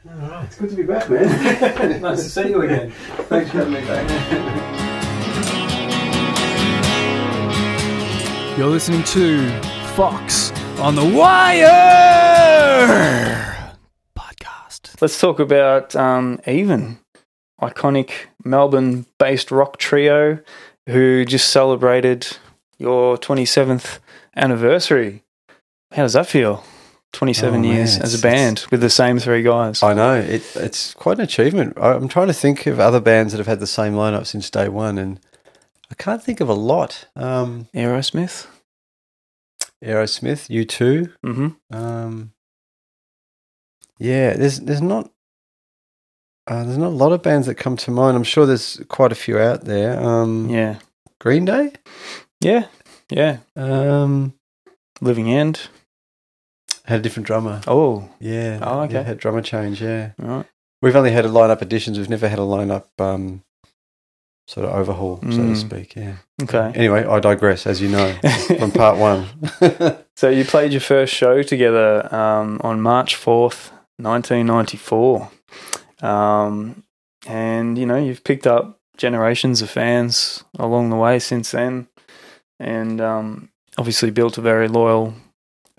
All right, it's good to be back, man. Nice to see you again. Thanks for having me back. You're listening to Foxx on the Wire podcast. Let's talk about Even, iconic Melbourne-based rock trio who just celebrated your 27th anniversary. How does that feel? 27 years as a band with the same three guys. I know. It's quite an achievement. I'm trying to think of other bands that have had the same lineup since day one, and I can't think of a lot. Aerosmith, U2. Mm-hmm. Yeah, there's not a lot of bands that come to mind. I'm sure there's quite a few out there. Yeah. Green Day? Yeah. Living End. Had a different drummer. Oh. Yeah. Oh, okay. Yeah, had drummer change, yeah. All right. We've only had a lineup additions. We've never had a lineup sort of overhaul, so to speak, yeah. Okay. Anyway, I digress, as you know, from part one. So you played your first show together on March 4th, 1994. And, you've picked up generations of fans along the way since then and obviously built a very loyal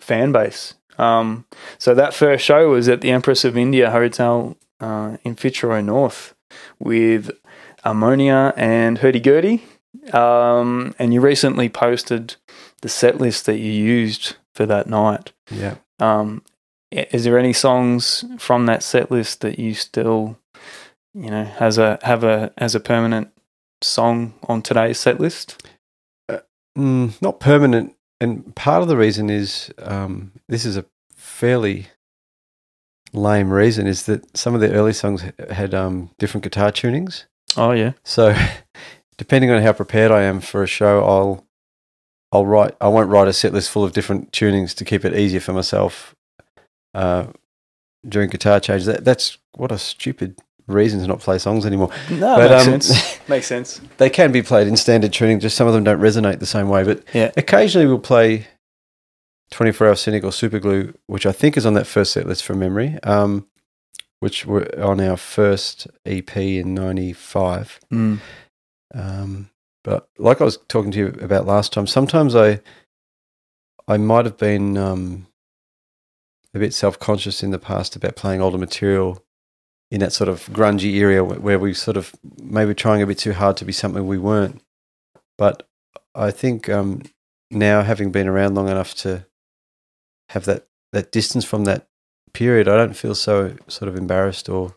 fan base. So that first show was at the Empress of India Hotel in Fitzroy North with Ammonia and Hurdy Gurdy. And you recently posted the set list that you used for that night. Yeah. Is there any songs from that set list that you still, have as a permanent song on today's set list? Not permanent. And part of the reason is, this is a fairly lame reason, is that some of the early songs had different guitar tunings. Oh, yeah. So depending on how prepared I am for a show, I won't write a set list full of different tunings to keep it easier for myself during guitar change. That's what a stupid reason to not play songs anymore. No, but, makes sense. Makes sense. They can be played in standard tuning, just some of them don't resonate the same way. But yeah. Occasionally we'll play 24 Hour Cynic or Superglue, which I think is on that first set list from memory, which were on our first EP in 95. But like I was talking to you about last time, sometimes I might have been a bit self-conscious in the past about playing older material in that sort of grungy area where we sort of maybe trying a bit too hard to be something we weren't. But I think now, having been around long enough to have that distance from that period, I don't feel so sort of embarrassed or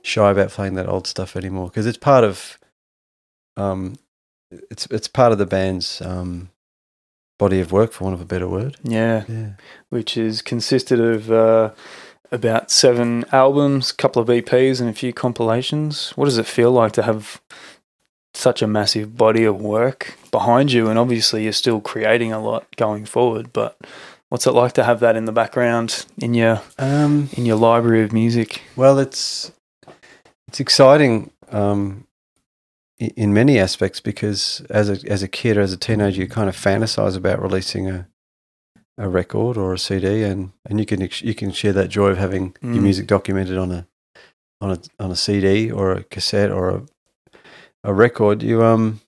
shy about playing that old stuff anymore, because it's part of it's part of the band's body of work, for want of a better word. Yeah. Which is consisted of about 7 albums, a couple of EPs and a few compilations. What does it feel like to have such a massive body of work behind you? And obviously you're still creating a lot going forward, but what's it like to have that in the background in your library of music? Well, it's exciting in many aspects, because as a kid or as a teenager, you kind of fantasize about releasing a record or a CD, and you can share that joy of having your music documented on a CD or a cassette or a record. It's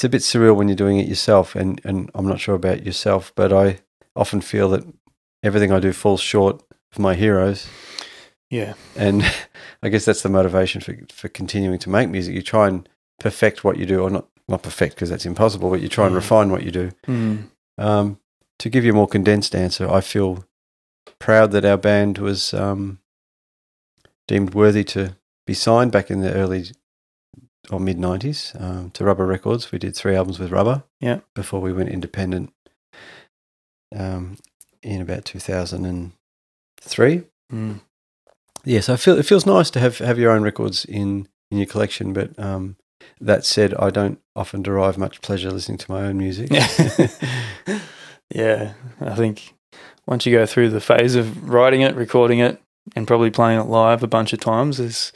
a bit surreal when you're doing it yourself, and I'm not sure about yourself, but I often feel that everything I do falls short of my heroes. Yeah. And I guess that's the motivation for continuing to make music. You try and perfect what you do, or not perfect because that's impossible, but you try and refine what you do. To give you a more condensed answer, I feel proud that our band was deemed worthy to be signed back in the early or mid-90s to Rubber Records. We did 3 albums with Rubber before we went independent in about 2003. Yeah, so it feels nice to have your own records in your collection, but that said, I don't often derive much pleasure listening to my own music. Yeah, I think once you go through the phase of writing it, recording it, and probably playing it live a bunch of times, there's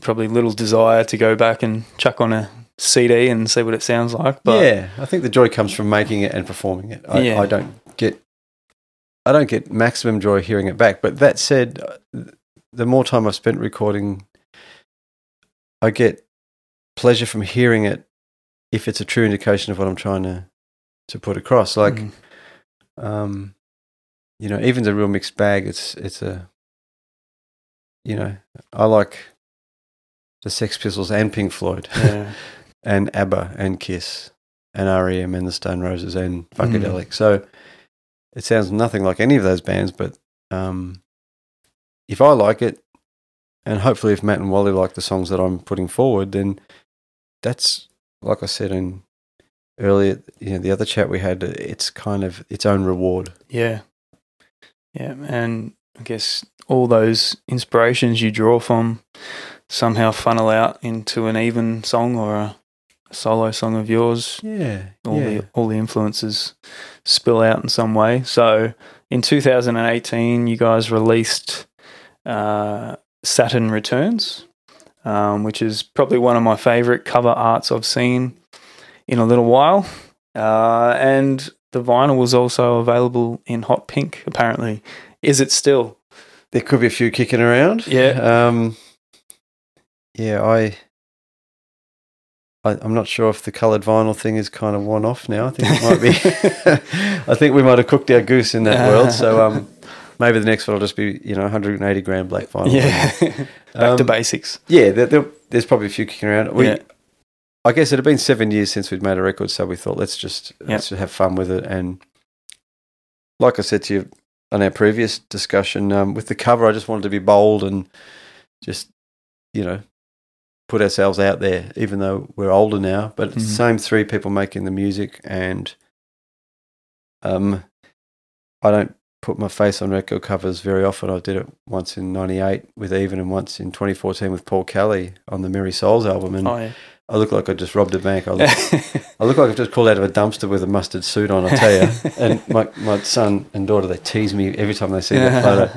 probably little desire to go back and chuck on a CD and see what it sounds like. But yeah, I think the joy comes from making it and performing it. I don't get I don't get maximum joy hearing it back. But that said, the more time I've spent recording, I get pleasure from hearing it if it's a true indication of what I'm trying to put across. Like, you know, even the real mixed bag, it's a, you know, I like the Sex Pistols and Pink Floyd and ABBA and Kiss and REM and the Stone Roses and Funkadelic. So it sounds nothing like any of those bands, but if I like it, and hopefully if Matt and Wally like the songs that I'm putting forward, then that's, like I said earlier, you know, the other chat we had, it's kind of its own reward. Yeah. Yeah, and I guess all those inspirations you draw from somehow funnel out into an even song or a solo song of yours. Yeah. All the influences spill out in some way. So in 2018, you guys released Saturn Returns, which is probably one of my favourite cover arts I've seen in a little while. And the vinyl was also available in hot pink, apparently. Is it still? There could be a few kicking around. Yeah. I'm not sure if the coloured vinyl thing is kind of worn off now. I think it might be. I think we might have cooked our goose in that world. So maybe the next one will just be, you know, 180 gram black vinyl. Yeah. Back to basics. Yeah, there's probably a few kicking around. I guess it had been 7 years since we'd made a record, so we thought let's just have fun with it. And like I said to you on our previous discussion, with the cover, I just wanted to be bold and just, you know, put ourselves out there, even though we're older now. But it's the same three people making the music, and I don't put my face on record covers very often. I did it once in '98 with Even, and once in 2014 with Paul Kelly on the Merry Souls album. And I look like I just robbed a bank. I look like I've just crawled out of a dumpster with a mustard suit on, I tell you. And my son and daughter, they tease me every time they see that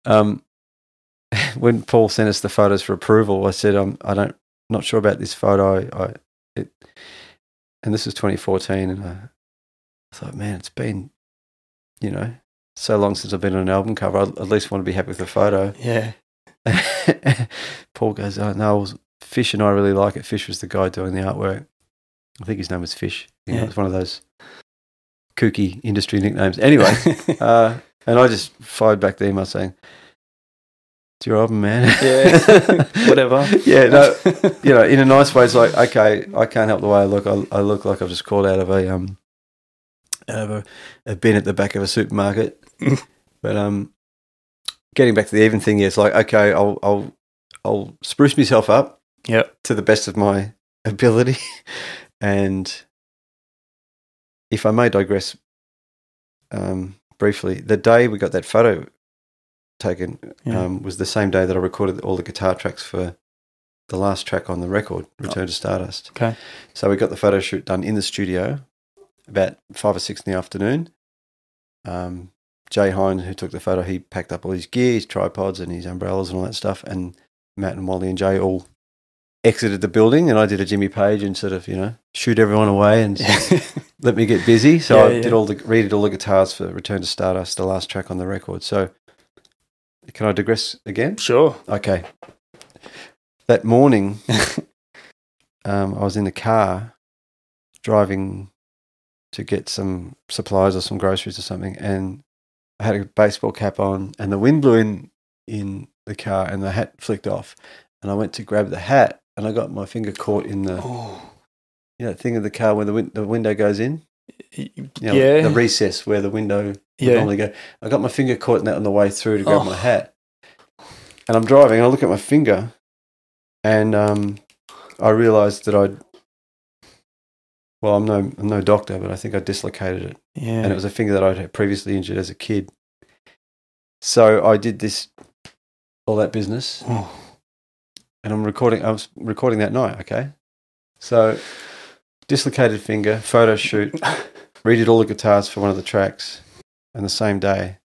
photo. When Paul sent us the photos for approval, I said, not sure about this photo. And this was 2014, and I thought, man, it's been, you know, so long since I've been on an album cover. I at least want to be happy with the photo. Yeah. Paul goes, oh, no, Fish and I really like it. Fish was the guy doing the artwork. I think his name was Fish. You know, it's one of those kooky industry nicknames. Anyway, and I just fired back the email saying, it's your album, man. Yeah, whatever. Yeah, no, you know, in a nice way, it's like, okay, I can't help the way I look. I look like I've just crawled out of a bin at the back of a supermarket. But getting back to the Even thing, it's like, okay, I'll spruce myself up. Yep. To the best of my ability. And if I may digress briefly, the day we got that photo taken was the same day that I recorded all the guitar tracks for the last track on the record, Return to Stardust. Okay. So we got the photo shoot done in the studio about 5 or 6 in the afternoon. Jay Hine, who took the photo, he packed up all his gear, his tripods and his umbrellas and all that stuff, and Matt and Wally and Jay all exited the building, and I did a Jimmy Page and sort of, you know, shoot everyone away and let me get busy. So I redid all the guitars for Return to Stardust, the last track on the record. So can I digress again? Sure. Okay. That morning, I was in the car driving to get some supplies or some groceries or something, and I had a baseball cap on, and the wind blew in the car, and the hat flicked off, and I went to grab the hat, and I got my finger caught in the you know, thing of the car where the window goes in. You know, the recess where the window would normally go. I got my finger caught in that on the way through to grab my hat, and I'm driving. I look at my finger, and I realised that I'm no doctor, but I think I dislocated it. Yeah. And it was a finger that I'd had previously injured as a kid. So I did all that business. And I was recording that night, okay? So dislocated finger, photo shoot, redid all the guitars for one of the tracks on the same day.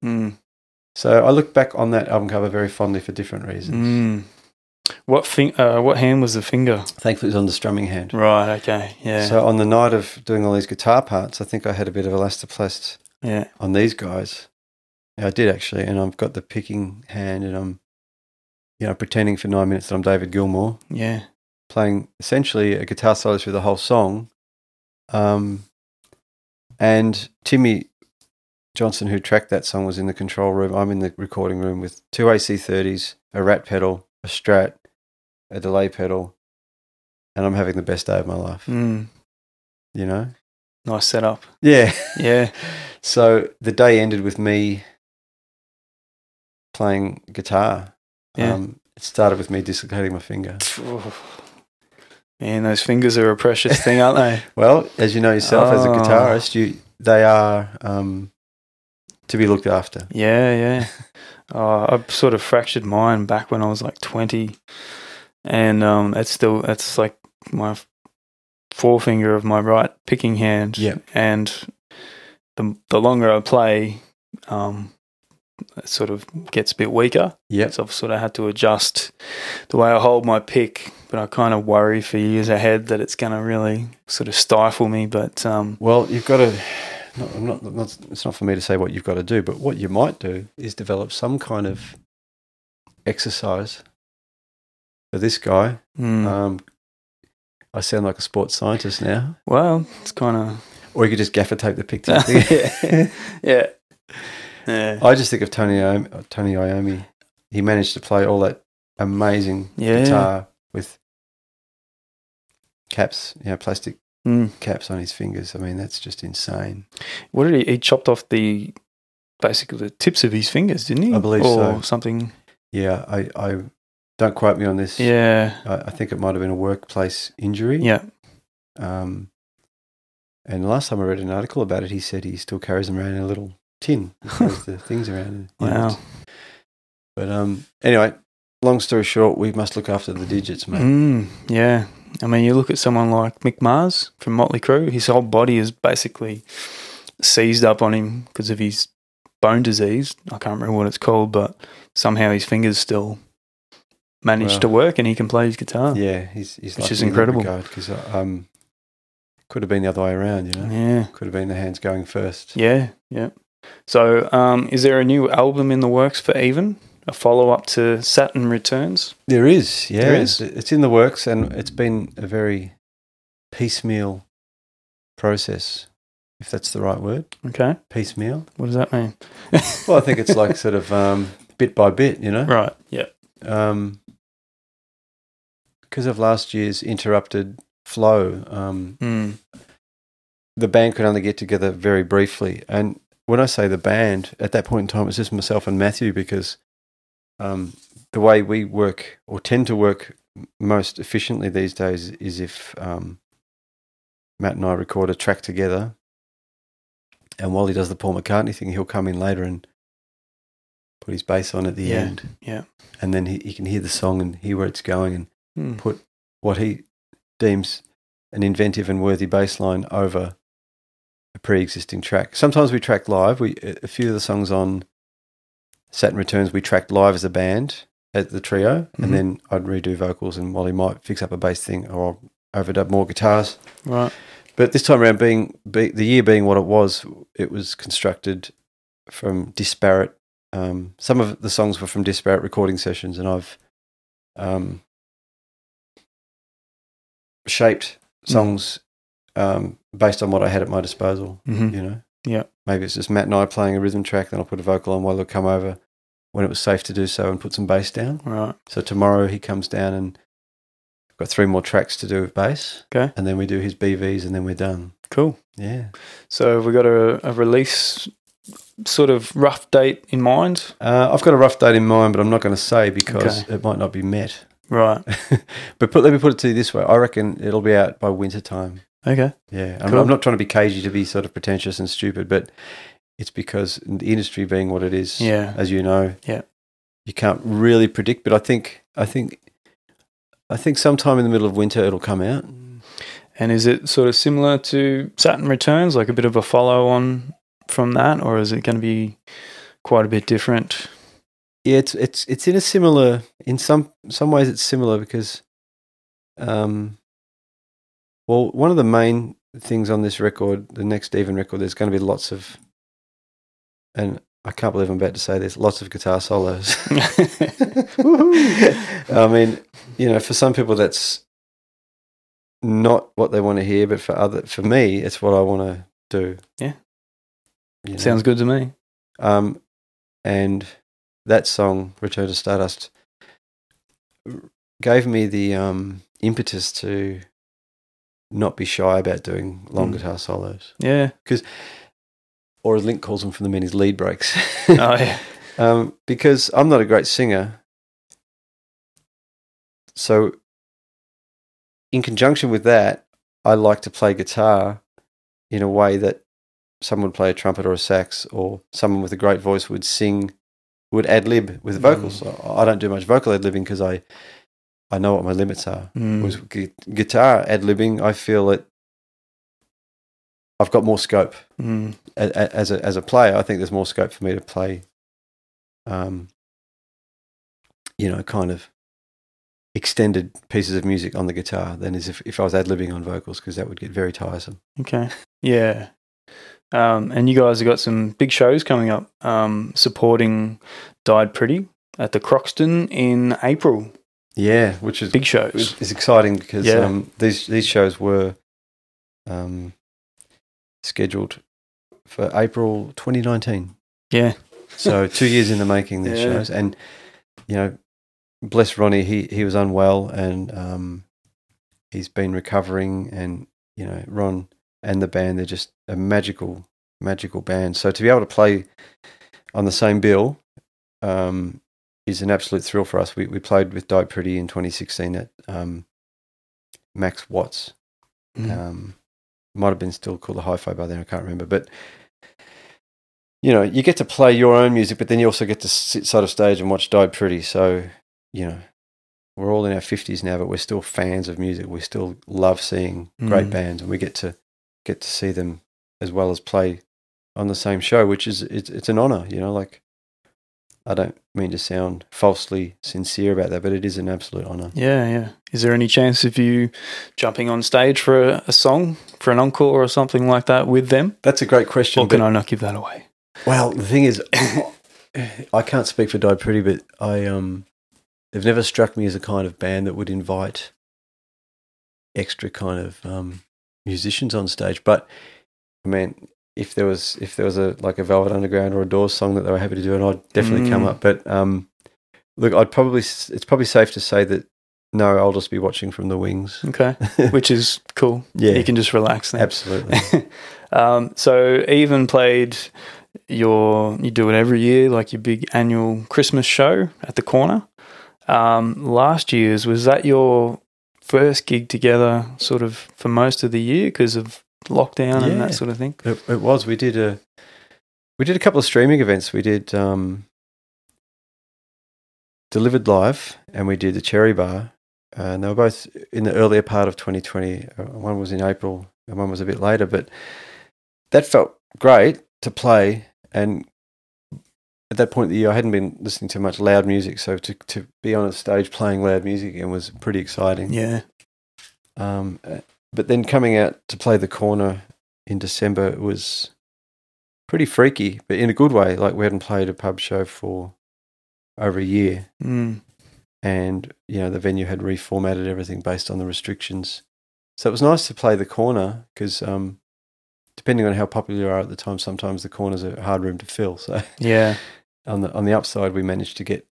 So I look back on that album cover very fondly for different reasons. What hand was the finger? Thankfully it was on the strumming hand. Right, okay, yeah. So on the night of doing all these guitar parts, I think I had a bit of elastoplast on these guys. Yeah, I did actually, and I've got the picking hand, and I'm, pretending for 9 minutes that I'm David Gilmour. Yeah. Playing essentially a guitar solo through the whole song. And Timmy Johnson, who tracked that song, was in the control room. I'm in the recording room with 2 AC30s, a Rat pedal, a Strat, a delay pedal, and I'm having the best day of my life. Nice setup. Yeah. Yeah. So the day ended with me playing guitar. Yeah. It started with me dislocating my finger. Man, those fingers are a precious thing, aren't they? Well, as you know yourself, as a guitarist, they are to be looked after. Yeah. I sort of fractured mine back when I was like 20, and it's like my forefinger of my right picking hand. Yeah. And the longer I play, it sort of gets a bit weaker. Yeah. So I've sort of had to adjust the way I hold my pick, but I kind of worry for years ahead that it's going to really sort of stifle me. But well, you've got to. It's not for me to say what you've got to do, but what you might do is develop some kind of exercise for this guy. I sound like a sports scientist now. Well, it's kind of. Or you could just gaffer tape the pick to your thing. Yeah. I just think of Tony Iommi. He managed to play all that amazing guitar with caps, plastic caps on his fingers. I mean, that's just insane. What did he chopped off basically the tips of his fingers, didn't he? I believe so. Or something. Yeah, I don't quote me on this. Yeah. I think it might have been a workplace injury. Yeah. And the last time I read an article about it, he said he still carries them around in a little tin. He carries the things around. Wow. But anyway, long story short, we must look after the digits, mate. Yeah. I mean, you look at someone like Mick Mars from Motley Crue, his whole body is basically seized up on him because of his bone disease. I can't remember what it's called, but somehow his fingers still manage to work and he can play his guitar. Yeah, he's which is incredible. Because could have been the other way around, Yeah. Could have been the hands going first. Yeah. So is there a new album in the works for Even? A follow-up to Saturn Returns? There is, yeah. There is? It's in the works, and it's been a very piecemeal process, if that's the right word. Okay. Piecemeal. What does that mean? Well, I think it's like sort of bit by bit, Right, yeah. Because of last year's interrupted flow, the band could only get together very briefly. And when I say the band, at that point in time, it was just myself and Matthew, because the way we work, or tend to work most efficiently these days, is if Matt and I record a track together, and while he does the Paul McCartney thing, he'll come in later and put his bass on at the end. Yeah. And then he can hear the song and hear where it's going, and put what he deems an inventive and worthy bass line over a pre-existing track. Sometimes we track live. A few of the songs on Saturn Returns we tracked live as a band at the trio, and then I'd redo vocals, and Wally might fix up a bass thing, or I'll overdub more guitars. Right. But this time around, the year being what it was constructed from disparate. Some of the songs were from disparate recording sessions, and I've shaped songs based on what I had at my disposal. Yeah. Maybe it's just Matt and I playing a rhythm track, then I'll put a vocal on while he'll come over when it was safe to do so and put some bass down. Right. So tomorrow he comes down, and I've got 3 more tracks to do with bass. Okay. And then we do his BVs, and then we're done. Cool. Yeah. So have we got a release sort of rough date in mind? I've got a rough date in mind, but I'm not going to say because it might not be met. Right. But let me put it to you this way. I reckon it'll be out by winter time. Okay. Yeah. Cool. I'm not trying to be cagey, to be sort of pretentious and stupid, but it's because the industry being what it is, as you know, you can't really predict. But I think sometime in the middle of winter it'll come out. And is it sort of similar to Saturn Returns, like a bit of a follow-on from that, or is it going to be quite a bit different? Yeah, it's in a similar. In some ways, it's similar because, well, one of the main things on this record, the next Even record, there's going to be lots of, and I can't believe I'm about to say this, lots of guitar solos. Woohoo! I mean, for some people that's not what they want to hear, but for me, it's what I want to do. Yeah. Sounds good to me. And that song, Return to Stardust, gave me the impetus to not be shy about doing long guitar solos. Yeah. Or as Link calls them from the Men's lead breaks. Oh, yeah. Because I'm not a great singer. So in conjunction with that, I like to play guitar in a way that someone would play a trumpet or a sax, or someone with a great voice would ad-lib with vocals. I don't do much vocal ad-libbing because I know what my limits are. Whereas guitar ad-libbing, I feel that I've got more scope. As a player, I think there's more scope for me to play, kind of extended pieces of music on the guitar than as if I was ad-libbing on vocals, because that would get very tiresome. Okay. Yeah. And you guys have got some big shows coming up, supporting Died Pretty at the Croxton in April. Yeah, which is big shows. It's exciting because these shows were scheduled for April 2019. Yeah. So 2 years in the making, these shows. And, bless Ronnie, he was unwell, and he's been recovering, and, Ron and the band, they're just a magical band. So to be able to play on the same bill is an absolute thrill for us. We played with Die Pretty in 2016 at Max Watts. Might have been still called the Hi-Fi by then, I can't remember. But, you get to play your own music, but then you also get to sit side of stage and watch Die Pretty. So, we're all in our 50s now, but we're still fans of music. We still love seeing great bands, and we get to see them as well as play on the same show, which is it's an honor. I don't mean to sound falsely sincere about that, but it is an absolute honor. Yeah. Is there any chance of you jumping on stage for a song, for an encore or something like that with them? That's a great question. Or can I not give that away? Well, the thing is, I can't speak for Die Pretty, but they've never struck me as a kind of band that would invite extra kind of musicians on stage. But I mean, if there was a Velvet Underground or a Doors song that they were happy to do, and I'd definitely come up. But look, it's probably safe to say that no, I'll just be watching from the wings. Okay, which is cool. Yeah, you can just relax then. Absolutely. So even played you do it every year, like your big annual Christmas show at the Corner. Last year's, was that your first gig together sort of for most of the year because of lockdown and that sort of thing? It was. We did a couple of streaming events. We did Delivered Live, and we did the Cherry Bar, and they were both in the earlier part of 2020. One was in April and one was a bit later, but that felt great to play. And at that point of the year, I hadn't been listening to much loud music, so to be on a stage playing loud music again was pretty exciting. Yeah. But then coming out to play the Corner in December was pretty freaky, but in a good way. Like, we hadn't played a pub show for over a year. And, the venue had reformatted everything based on the restrictions. So it was nice to play the Corner because depending on how popular you are at the time, sometimes the Corner's a hard room to fill. So yeah, on the upside, we managed to get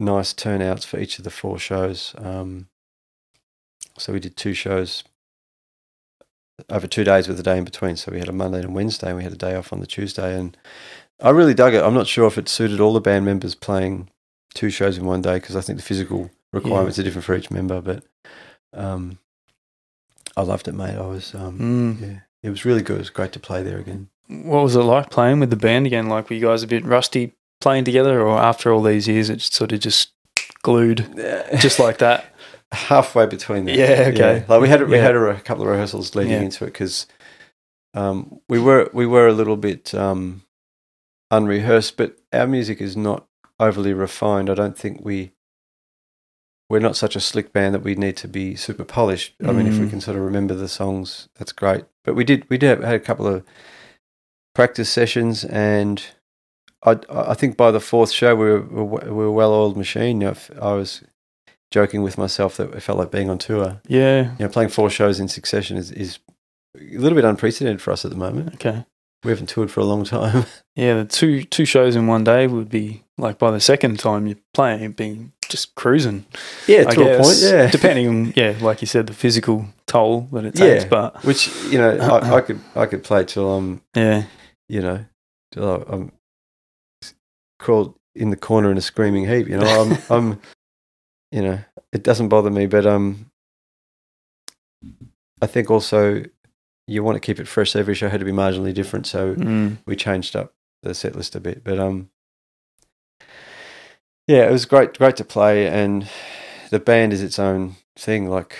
nice turnouts for each of the 4 shows. So we did 2 shows over 2 days with a day in between. So we had a Monday and Wednesday, and we had a day off on the Tuesday. And I really dug it. I'm not sure if it suited all the band members playing 2 shows in one day, because I think the physical requirements are different for each member. But I loved it, mate. I was it was really good. It was great to play there again. What was it like playing with the band again? Like, were you guys a bit rusty playing together, or after all these years, it's sort of just glued, just like that? Halfway between them. Yeah, okay. Yeah. Like we had a couple of rehearsals leading into it, because we were a little bit unrehearsed, but our music is not overly refined. I don't think we're not such a slick band that we need to be super polished. I mean, if we can sort of remember the songs, that's great. But we had a couple of practice sessions, and I think by the fourth show we were a well-oiled machine. I was joking with myself that it felt like being on tour. Yeah. Playing 4 shows in succession is a little bit unprecedented for us at the moment. Okay. We haven't toured for a long time. Yeah, the two shows in one day would be like by the second time you're playing, it'd be just cruising. Yeah, to a point. Yeah, depending on like you said, the physical toll that it takes. But which I could play till I'm till I'm crawled in the corner in a screaming heap. I'm it doesn't bother me, but I think also you want to keep it fresh. So every show had to be marginally different, so we changed up the set list a bit. But it was great to play, and the band is its own thing. Like,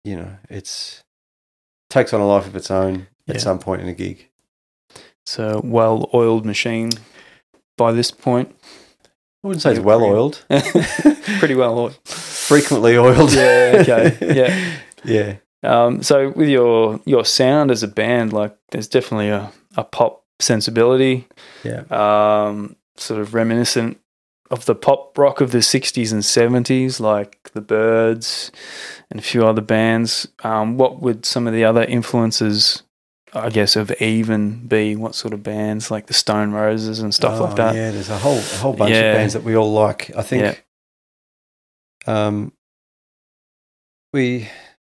it's takes on a life of its own at some point in a gig. So well-oiled machine by this point. I wouldn't say it's well-oiled. Pretty well-oiled. Frequently oiled. Yeah. Okay. Yeah. So with your sound as a band, like there's definitely a pop sensibility. Yeah. Sort of reminiscent of the pop rock of the 60s and 70s, like the Byrds and a few other bands. What would some of the other influences, I guess, of Even be? What sort of bands, like the Stone Roses and stuff like that? Yeah, there's a whole bunch of bands that we all like. I think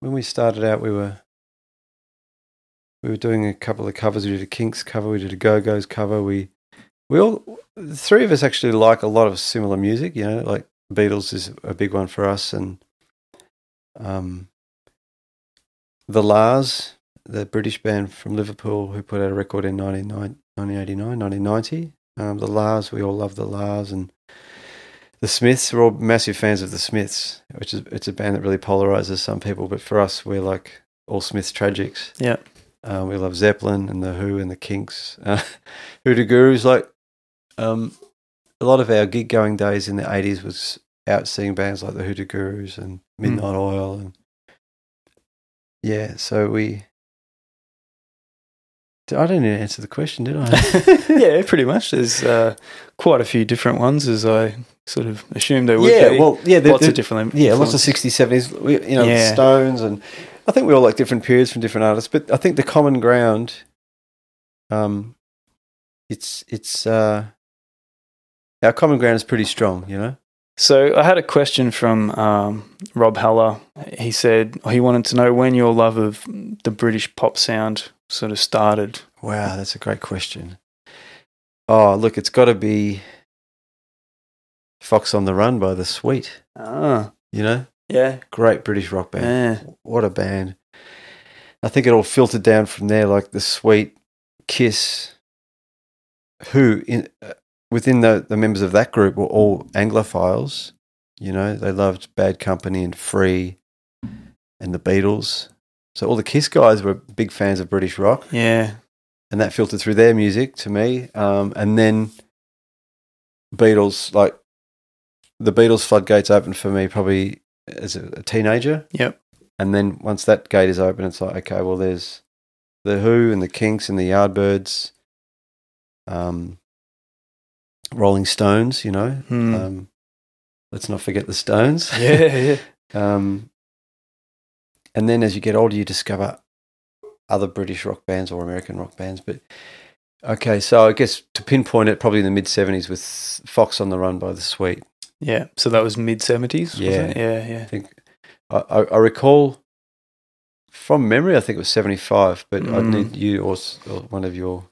when we started out, we were doing a couple of covers. We did a Kinks cover, we did a Go-Go's cover. We all, the three of us actually like a lot of similar music, like Beatles is a big one for us, and the Lars, the British band from Liverpool who put out a record in 1989, 1990. The Lars, we all love the Lars, and the Smiths. We're all massive fans of the Smiths, it's a band that really polarizes some people, but for us, we're like all Smiths tragics. Yeah. We love Zeppelin and the Who and the Kinks. Hoodoo Gurus, like a lot of our gig going days in the 80s was out seeing bands like the Hoodoo Gurus and Midnight Oil, and so I didn't answer the question, did I? Yeah, pretty much. There's quite a few different ones, as I sort of assumed there would be. Well, lots of different. Lots of 60s, 70s. Stones, and I think we all like different periods from different artists. But I think the common ground, it's our common ground is pretty strong, So I had a question from Rob Haller. He said he wanted to know when your love of the British pop sound sort of started. Wow, that's a great question. Oh, look, it's got to be Foxx on the Run by The Sweet. Ah. Yeah. Great British rock band. Yeah. What a band. I think it all filtered down from there, like The Sweet, Kiss, who within the members of that group were all Anglophiles. They loved Bad Company and Free and the Beatles. So all the Kiss guys were big fans of British rock. Yeah. And that filtered through their music to me. And then Beatles, like the Beatles floodgates opened for me probably as a teenager. Yep. And then once that gate is open, it's like, okay, well, there's the Who and the Kinks and the Yardbirds, Rolling Stones, let's not forget the Stones. Yeah. And then as you get older, you discover other British rock bands or American rock bands. But okay, so I guess to pinpoint it, probably in the mid-70s with Foxx on the Run by The Sweet. Yeah, so that was mid-70s? Yeah. Yeah. I think I recall from memory, I think it was 75, but I'd need you or one of your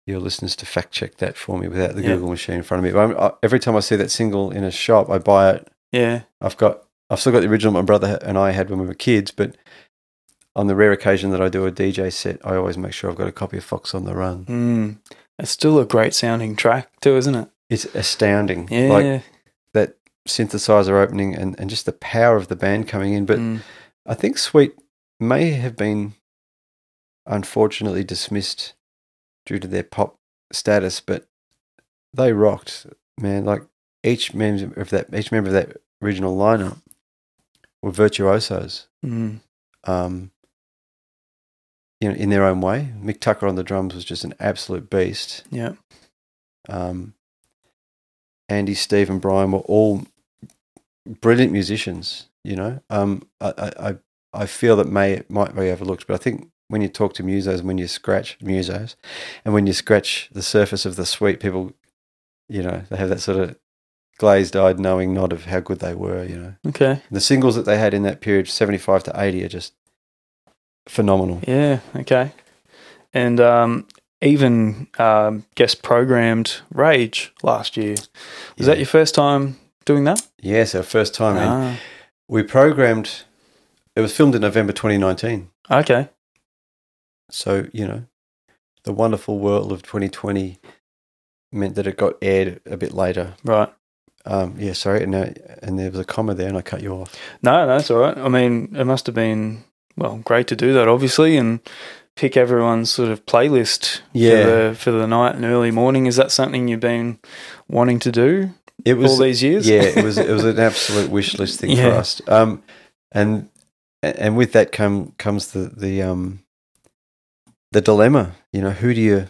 listeners to fact check that for me without the Google machine in front of me. But every time I see that single in a shop, I buy it. Yeah. I've still got the original my brother and I had when we were kids, but on the rare occasion that I do a DJ set, I always make sure I've got a copy of Foxx on the Run. It's still a great sounding track too, isn't it? It's astounding. Yeah. Like that synthesizer opening and just the power of the band coming in. But I think Sweet may have been unfortunately dismissed due to their pop status, but they rocked, man. Like each member of that original lineup were virtuosos. in their own way. Mick Tucker on the drums was just an absolute beast. Yeah. Andy, Steve, and Brian were all brilliant musicians. I feel that might be overlooked, but I think when you talk to musos and when you scratch the surface of the suite, people, they have that sort of glazed-eyed knowing nod of how good they were. Okay. The singles that they had in that period, 75 to 80, are just phenomenal. Yeah. Okay. And even guest programmed Rage last year. Was that your first time doing that? Yes, our first time. And we programmed. It was filmed in November 2019. Okay. So, the wonderful world of 2020 meant that it got aired a bit later. Right. Sorry. And there was a comma there and I cut you off. No, that's all right. I mean, it must have been, great to do that, obviously, and pick everyone's sort of playlist for the night and early morning. Is that something you've been wanting to do all these years? Yeah, it was an absolute wish list thing for us. And with that comes the dilemma. Who do you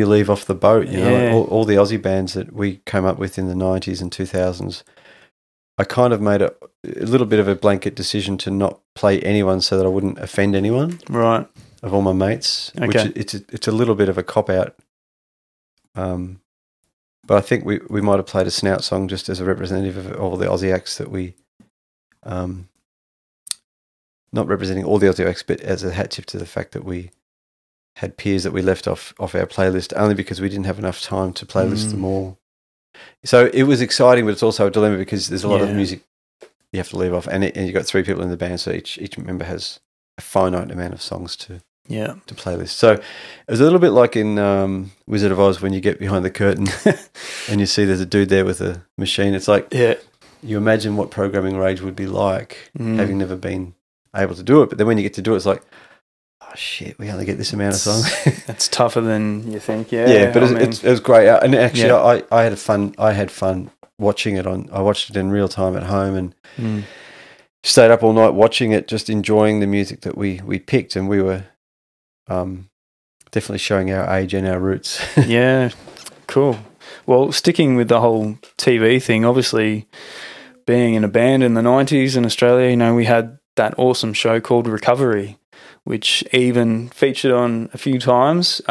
leave off the boat? All the Aussie bands that we came up with in the 90s and 2000s. I kind of made a little bit of a blanket decision to not play anyone so that I wouldn't offend anyone. Right. Of all my mates, okay. Which it's a little bit of a cop out. But I think we might have played a Snout song just as a representative of all the Aussie acts that we, not representing all the Aussie acts, but as a hat tip to the fact that we had peers that we left off our playlist only because we didn't have enough time to playlist them all. So it was exciting, but it's also a dilemma because there's a lot of music you have to leave off, and you've got 3 people in the band, so each member has a finite amount of songs to playlist. So it was a little bit like in Wizard of Oz when you get behind the curtain and you see there's a dude there with a machine. It's like you imagine what programming Rage would be like, having never been able to do it. But then when you get to do it, it's like, oh shit, we only get this amount of songs. It's tougher than you think. Yeah, but it was great. And actually, I had fun. I had fun watching it I watched it in real time at home and stayed up all night watching it, just enjoying the music that we picked, and we were definitely showing our age and our roots. Yeah, cool. Well, sticking with the whole TV thing, obviously being in a band in the 90s in Australia, we had that awesome show called Recovery, which even featured on a few times.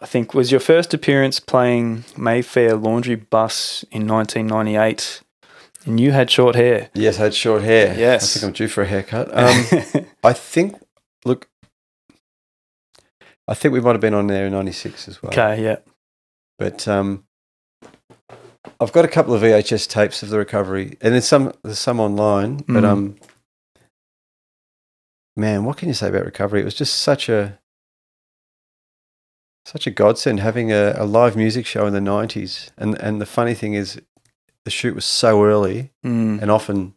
I think was your first appearance playing Mayfair Laundry Bus in 1998, and you had short hair. Yes, I had short hair. Yes. I think I'm due for a haircut. I think we might have been on there in 96 as well. Okay, yeah. But I've got a couple of VHS tapes of the Recovery, and there's some online, but man, what can you say about Recovery? It was just such a godsend having a live music show in the 90s. And the funny thing is the shoot was so early, and often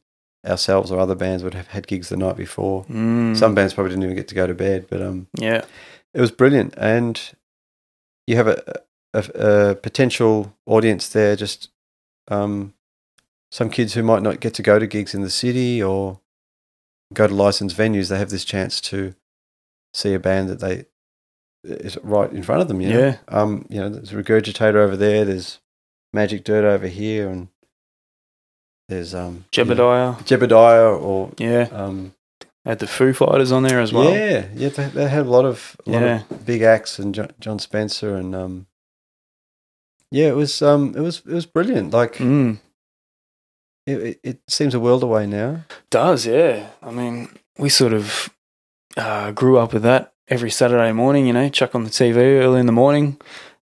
ourselves or other bands would have had gigs the night before. Some bands probably didn't even get to go to bed, but it was brilliant. And you have a potential audience there, just some kids who might not get to go to gigs in the city or go to licensed venues. They have this chance to see a band that is right in front of them. There's a Regurgitator over there. There's Magic Dirt over here, and there's Jebediah, or had the Foo Fighters on there as well. Yeah, they had a lot of big acts, and John Spencer, and it was brilliant. Like it seems a world away now. It does, yeah. I mean, we sort of grew up with that every Saturday morning. Chuck on the TV early in the morning,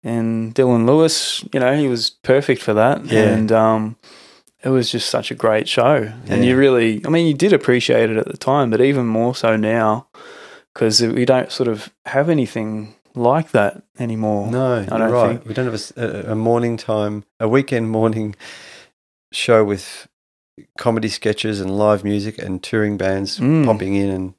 and Dylan Lewis, he was perfect for that. Yeah. And it was just such a great show. And you did appreciate it at the time, but even more so now, because we don't sort of have anything like that anymore. No, I don't think. We don't have a weekend morning show with comedy sketches and live music and touring bands popping in. And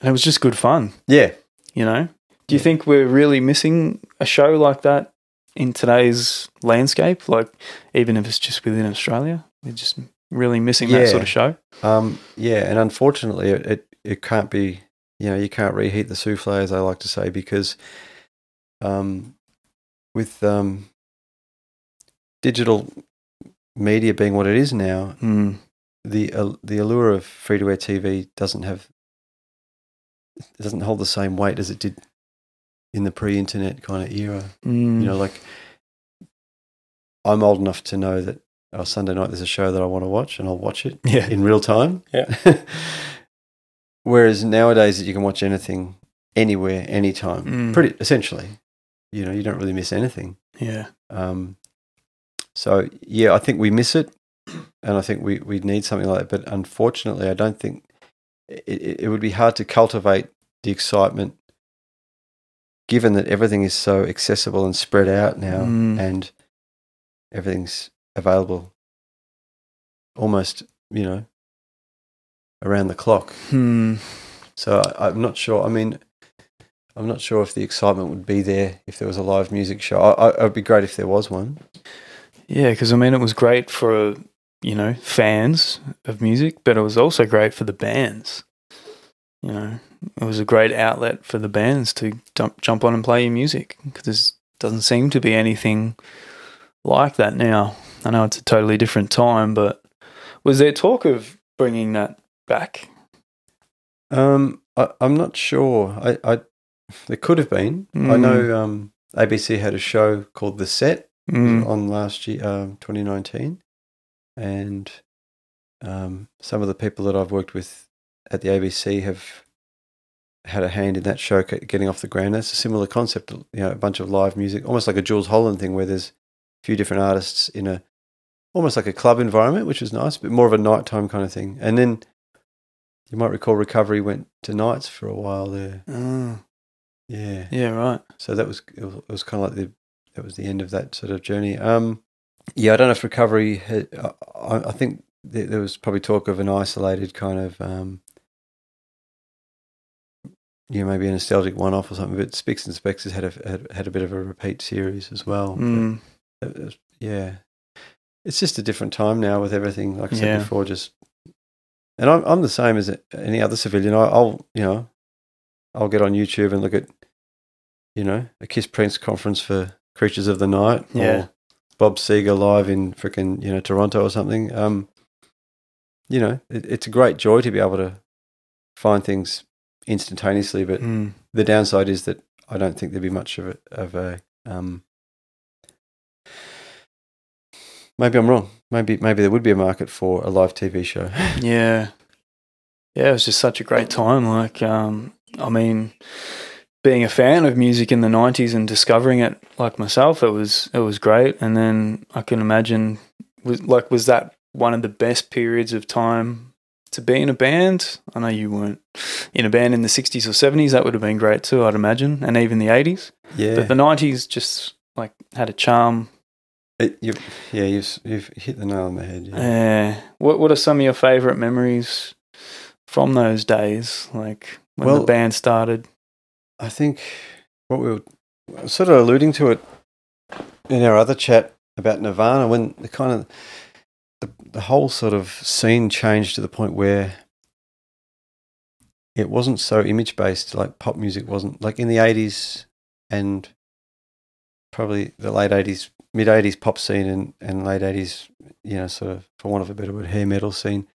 it was just good fun. Yeah. Do you think we're really missing a show like that in today's landscape? Like, even if it's just within Australia, we're just really missing that sort of show. And unfortunately, it can't be you can't reheat the souffle, as I like to say, because with digital media being what it is now, the allure of free-to-air TV doesn't hold the same weight as it did in the pre-internet kind of era. Like I'm old enough to know that Sunday night there's a show that I want to watch and I'll watch it in real time. Yeah. Whereas nowadays you can watch anything, anywhere, anytime, pretty essentially. You don't really miss anything. Yeah. So yeah, I think we miss it, and I think we need something like that. But unfortunately, I don't think it would be hard to cultivate the excitement, given that everything is so accessible and spread out now, and everything's available almost, around the clock. So I'm not sure. I mean, I'm not sure if the excitement would be there if there was a live music show. It'd be great if there was one. Yeah, because I mean, it was great for, fans of music, but it was also great for the bands. It was a great outlet for the bands to jump on and play your music, because there doesn't seem to be anything like that now. I know it's a totally different time, but was there talk of bringing that back? I'm not sure. There could have been. I know ABC had a show called The Set on last year, 2019, and some of the people that I've worked with at the ABC have had a hand in that show getting off the ground. That's a similar concept, a bunch of live music, almost like a Jules Holland thing, where there's a few different artists in almost like a club environment, which was nice, but more of a nighttime kind of thing. And then you might recall Recovery went to nights for a while there. Yeah. Yeah, right. So it was kind of like that was the end of that sort of journey. I don't know if Recovery had, I think there was probably talk of an isolated kind of, maybe a nostalgic one-off or something, but Spicks and Specs has had a bit of a repeat series as well. Yeah. It's just a different time now with everything, like I said before, and I'm the same as any other civilian. I'll get on YouTube and look at, a Kiss Prince conference for Creatures of the Night, or Bob Seger live in frickin', Toronto or something. It's a great joy to be able to find things instantaneously, but the downside is that I don't think there'd be much of a maybe I'm wrong. Maybe there would be a market for a live TV show. Yeah, it was just such a great time. Like, I mean, being a fan of music in the 90s and discovering it like myself, it was great. And then I can imagine, was that one of the best periods of time to be in a band? I know you weren't in a band in the 60s or 70s. That would have been great too, I'd imagine, and even the 80s. Yeah. But the 90s just had a charm. You've hit the nail on the head. Yeah. What are some of your favourite memories from those days, like when the band started? I think what we were sort of alluding to it in our other chat about Nirvana, when the whole sort of scene changed to the point where it wasn't so image-based, like pop music wasn't. Like in the 80s and probably the late 80s, mid-80s pop scene and late 80s, sort of, for want of a better word, hair metal scene,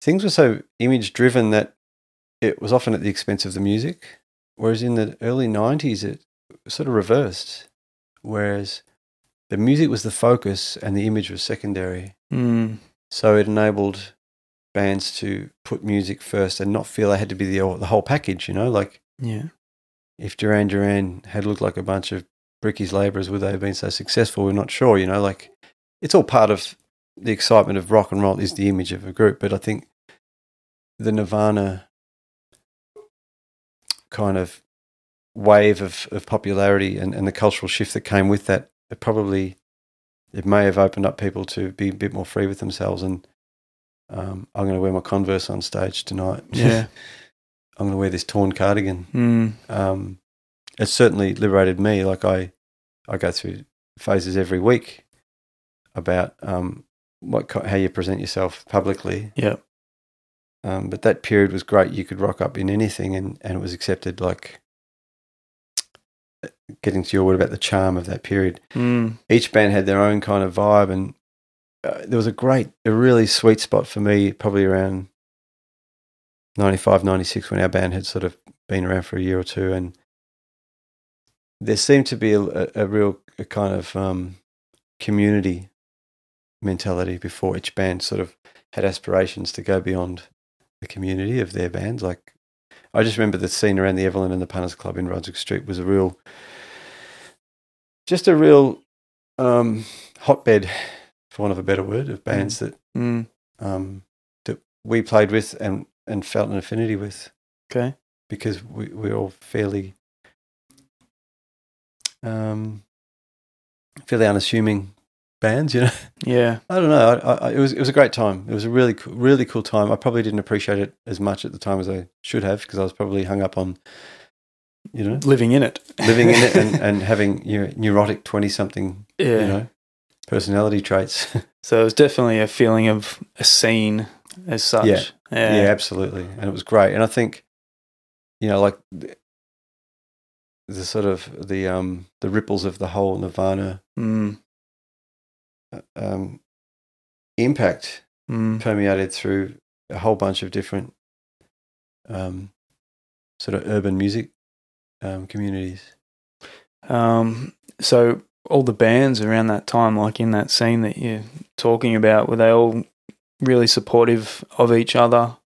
things were so image-driven that it was often at the expense of the music, whereas in the early 90s it sort of reversed, whereas the music was the focus and the image was secondary. So it enabled bands to put music first and not feel they had to be the whole package, If Duran Duran had looked like a bunch of brickies labourers, would they have been so successful? We're not sure, it's all part of the excitement of rock and roll is the image of a group. But I think the Nirvana kind of wave of popularity and the cultural shift that came with that, it may have opened up people to be a bit more free with themselves. And I'm going to wear my Converse on stage tonight. Yeah. I'm going to wear this torn cardigan. It certainly liberated me. Like I go through phases every week about how you present yourself publicly. Yeah. But that period was great. You could rock up in anything, and it was accepted. Like, getting to your word about the charm of that period. Each band had their own kind of vibe, and there was a really sweet spot for me, probably around 95, 96, when our band had sort of been around for a year or two, and there seemed to be a real kind of community mentality before each band sort of had aspirations to go beyond the community of their bands. Like, I just remember the scene around the Evelyn and the Punters Club in Brunswick Street was a real hotbed, for want of a better word, of bands that that we played with and felt an affinity with. Okay. Because we're all fairly unassuming bands, you know. Yeah. I don't know. It was a great time. It was a really cool time. I probably didn't appreciate it as much at the time as I should have, because I was probably hung up on, you know, living in it and having neurotic 20-something, you know, personality traits. So it was definitely a feeling of a scene as such. Yeah, absolutely. And it was great. And I think, you know, like the sort of the ripples of the whole Nirvana impact permeated through a whole bunch of different sort of urban music communities. So all the bands around that time, like in that scene that you're talking about, were they all really supportive of each other?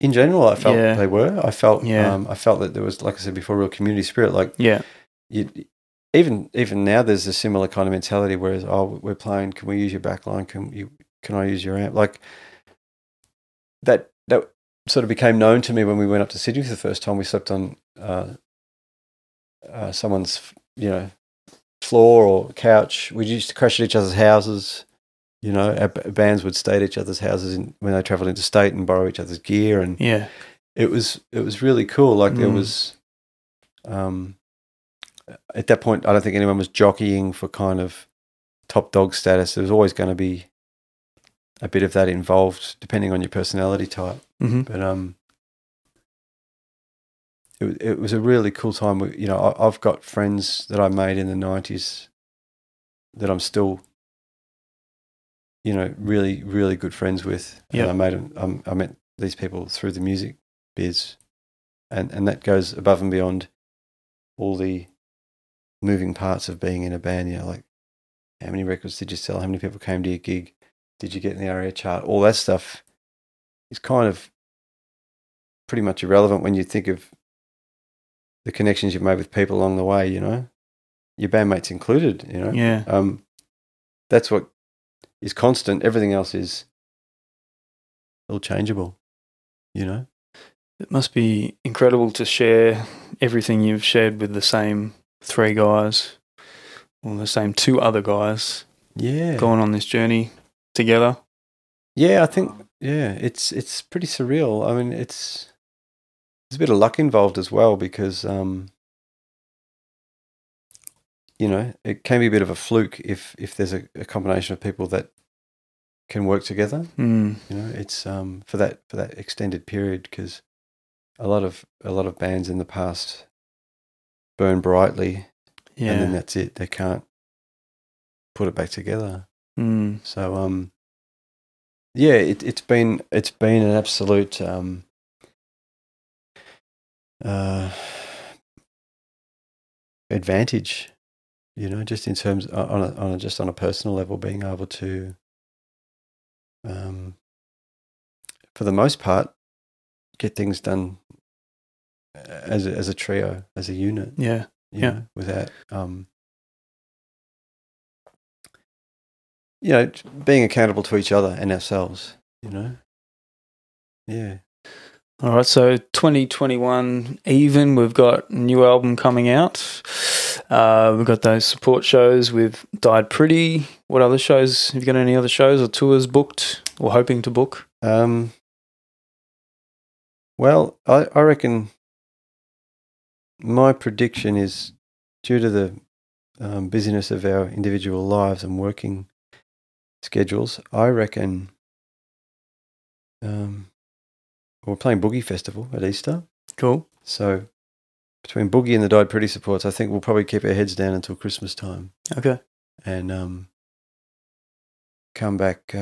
In general, I felt they were. I felt I felt that there was, like I said before, real community spirit. Like, even now, there's a similar kind of mentality. Whereas, we're playing. Can we use your backline? Can I use your amp? Like that sort of became known to me when we went up to Sydney for the first time. We slept on someone's, you know, floor or couch. We used to crash at each other's houses. You know, our bands would stay at each other's houses when they travelled interstate and borrow each other's gear, and it was really cool. Like, there was at that point, I don't think anyone was jockeying for kind of top dog status. There was always going to be a bit of that involved, depending on your personality type. But it was a really cool time. You know, I've got friends that I made in the 90s that I'm still, you know, really, really good friends with. And I met these people through the music biz, and that goes above and beyond all the moving parts of being in a band. You know, like, how many records did you sell? How many people came to your gig? Did you get in the ARIA chart? All that stuff is kind of pretty much irrelevant when you think of the connections you've made with people along the way, you know, your bandmates included, you know. That's what is constant. Everything else is all changeable, you know. It must be incredible to share everything you've shared with the same three guys, or the same two other guys. Going on this journey together. I think it's pretty surreal. I mean, there's a bit of luck involved as well, because you know, it can be a bit of a fluke if there's a combination of people that can work together. You know, it's for that extended period, because a lot of bands in the past burn brightly, and then that's it. They can't put it back together. So it's been an absolute advantage, you know, just in terms on a personal level, being able to, for the most part, get things done as a trio, as a unit. You know, without you know, being accountable to each other and ourselves, you know. All right, so 2021 even, we've got a new album coming out. We've got those support shows with Died Pretty. What other shows? Have you got any other shows or tours booked or hoping to book? Well, I reckon my prediction is, due to the busyness of our individual lives and working schedules, I reckon we're playing Boogie Festival at Easter. Cool. So between Boogie and the Died Pretty supports, I think we'll probably keep our heads down until Christmas time. Okay. And come back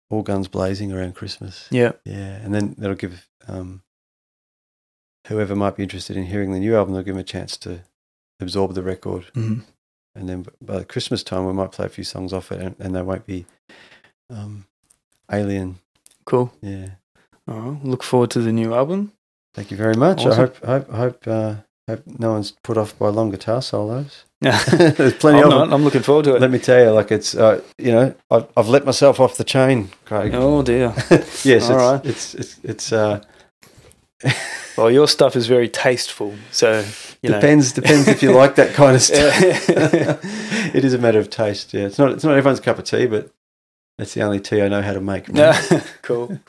all guns blazing around Christmas. Yeah. Yeah. And then that'll give whoever might be interested in hearing the new album, they'll give them a chance to absorb the record. Mm-hmm. And then by Christmas time, we might play a few songs off it, and they won't be alien. Cool. Yeah. All right. Look forward to the new album. Thank you very much. Awesome. I hope no one's put off by long guitar solos. Yeah. There's plenty of them. I'm looking forward to it. Let me tell you, like it's I've let myself off the chain, Craig. Oh dear. Yes. All right. It's Well, your stuff is very tasteful, so depends if you like that kind of stuff. It is a matter of taste. Yeah, it's not everyone's cup of tea, but that's the only tea I know how to make. Cool.